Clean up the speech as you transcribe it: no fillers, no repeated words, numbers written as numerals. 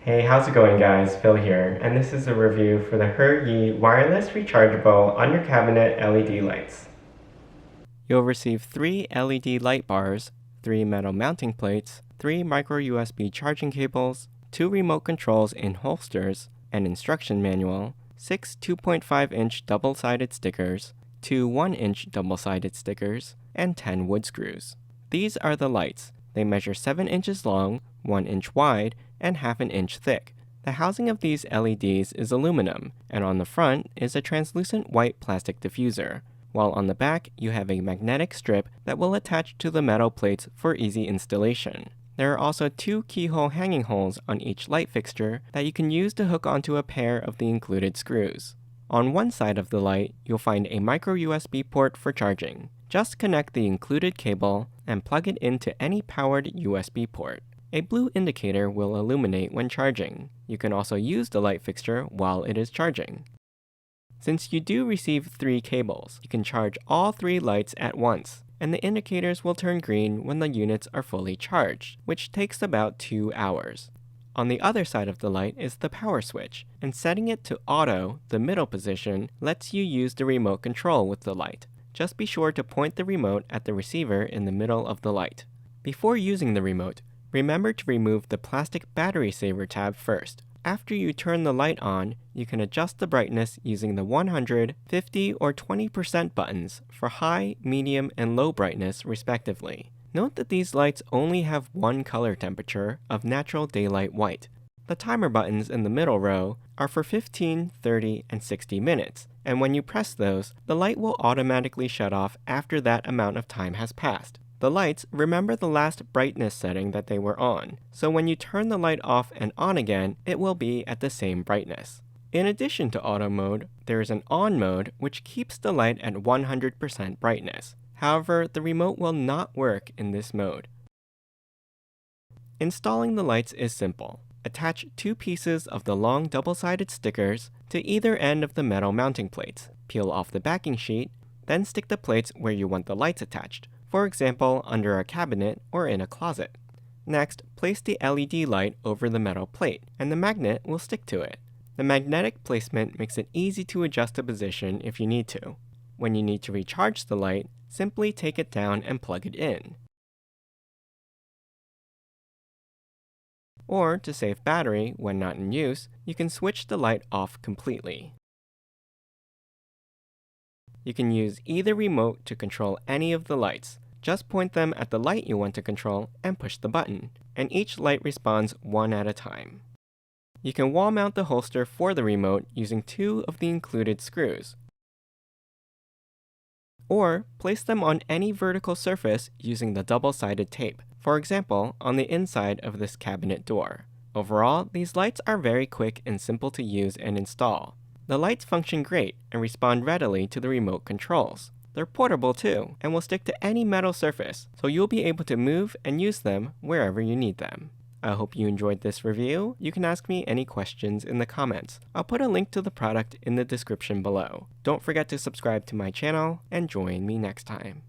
Hey, how's it going guys? Phil here, and this is a review for the Huryee wireless rechargeable under cabinet LED lights. You'll receive 3 LED light bars, 3 metal mounting plates, 3 microUSB charging cables, 2 remote controls in holsters, an instruction manual, 6 2.5-inch double-sided stickers, 2 1-inch double-sided stickers, and 10 wood screws. These are the lights. They measure 7 inches long, 1 inch wide, and half an inch thick. The housing of these LEDs is aluminum, and on the front is a translucent white plastic diffuser, while on the back you have a magnetic strip that will attach to the metal plates for easy installation. There are also 2 keyhole hanging holes on each light fixture that you can use to hook onto a pair of the included screws. On one side of the light, you'll find a microUSB port for charging. Just connect the included cable and plug it into any powered USB port. A blue indicator will illuminate when charging. You can also use the light fixture while it is charging. Since you do receive 3 cables, you can charge all 3 lights at once, and the indicators will turn green when the units are fully charged, which takes about 2 hours. On the other side of the light is the power switch, and setting it to auto, the middle position, lets you use the remote control with the light. Just be sure to point the remote at the receiver in the middle of the light. Before using the remote, remember to remove the plastic battery saver tab first. After you turn the light on, you can adjust the brightness using the 100, 50, or 20% buttons for high, medium, and low brightness respectively. Note that these lights only have one color temperature of natural daylight white. The timer buttons in the middle row are for 15, 30, and 60 minutes, and when you press those, the light will automatically shut off after that amount of time has passed. The lights remember the last brightness setting that they were on, so when you turn the light off and on again, it will be at the same brightness. In addition to auto mode, there is an on mode which keeps the light at 100% brightness. However, the remote will not work in this mode. Installing the lights is simple. Attach 2 pieces of the long double-sided stickers to either end of the metal mounting plates. Peel off the backing sheet, then stick the plates where you want the lights attached, for example under a cabinet or in a closet. Next, place the LED light over the metal plate, and the magnet will stick to it. The magnetic placement makes it easy to adjust the position if you need to. When you need to recharge the light, simply take it down and plug it in. Or, to save battery when not in use, you can switch the light off completely. You can use either remote to control any of the lights. Just point them at the light you want to control and push the button, and each light responds one at a time. You can wall mount the holster for the remote using 2 of the included screws, or place them on any vertical surface using the double-sided tape, for example on the inside of this cabinet door. Overall, these lights are very quick and simple to use and install. The lights function great and respond readily to the remote controls. They're portable too, and will stick to any metal surface, so you'll be able to move and use them wherever you need them. I hope you enjoyed this review. You can ask me any questions in the comments. I'll put a link to the product in the description below. Don't forget to subscribe to my channel and join me next time.